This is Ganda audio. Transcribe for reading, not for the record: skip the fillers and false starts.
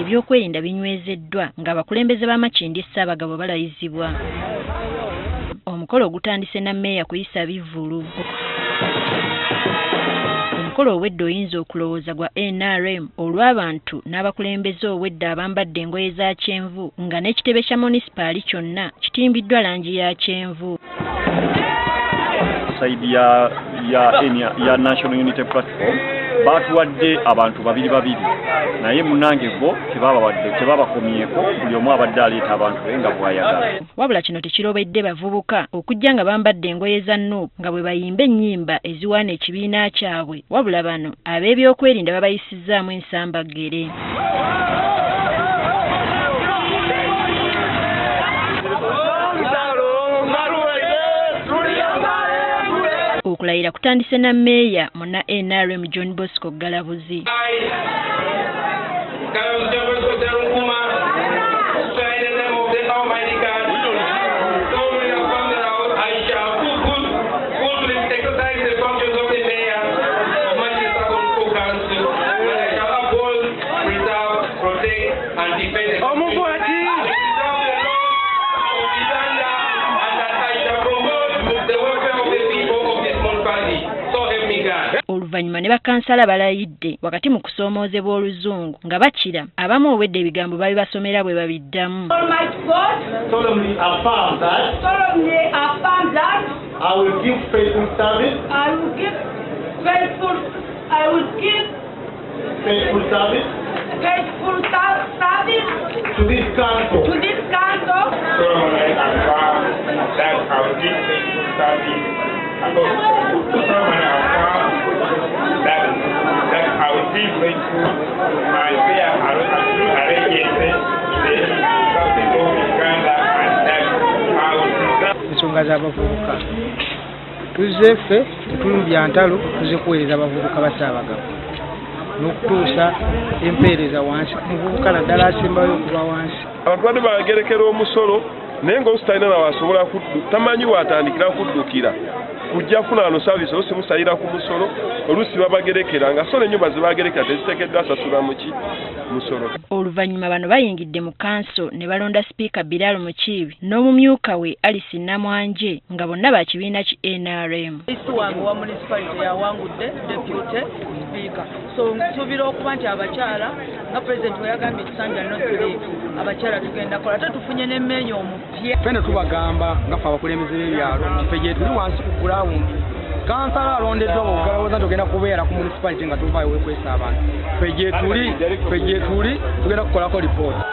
ebyokwerinda binywezeddwa ng'abakulembeze b'Amakindi Ssaabagabo balayizibwa. Omukolo gutandise na mmeeya kuyisa bivvulu. Omukolo owedde oyinza okulowooza gwa NRM olw'abantu n'abakulembeze owedde abambadde engoye za kyenvu nga n'ekitebe kya munisipaali kyonna kitimbiddwa langi ya kyenvu. Saidi ya National Unity Platform batuwadde abantu babiri naye munange bo tebabakomyeko buli omu abadde aleeta abantu be nga bw'ayagala. Wabula kino tekirobedde bavubuka okujja nga bambadde engoye za NUP nga bwe bayimba ennyimba eziwaana ekibiina kyabwe, wabula bano ab'ebyokwerinda babayisizaamu ensambagere. Okulayira kutandise na mmeeya muna NRM John Bosco Galabuzi. Oluvannyuma ne bakansala balayidde wakati mu kusoomoozebwa oluzungu nga bakira abamu owedde ebigambo babibasomera bwe babiddamu. Solemnly affirm that I will give faithful service to this council. Solemnly affirm that I will give faithful service that I will be faithful and bear allegiance to Uganda and that I will preserve. Ensonga z'abavubuka tuzze ffe tetulubya ntalo tuzikuweereza abavubuka ba Ssaabagabo n'okutuusa empeereza wansi omuvubuka naddala asembayo okuba wansi. Abantu badde bagerekera omusolo naye ng'olusi talina nawasobola tamanyi watandikira kuddukira kujja kufuna ano saavisi olusi musalira ku musolo olusi babagerekera nga so n'ennyumba ze bagerekera teziteekeddwa asasula muki musolo. Oluvannyuma bano bayingidde mu kanso ne balonda sipiika Bilal Mukiibi n'omumyuka we Alice Namwanje nga bonna ba kibiina ki NRM. Wange wa municipality yawangudde deputy speaker. So nsuubira okuba nti abakyala nga president we yagambye ekisanja North abakyala tugenda kola ate tufunye n'emmeeya omupya. Ffenna tubagamba nga ffe abakulembeze b'ebyalo ffe gye tuli wansi ku gulawundi. Kansala alondeddwa ogalowooza nti ogenda kubeera ku municipality nga tuvaayo wekwesa abantu. Ffe gye tuli tugenda kukolako lipoota.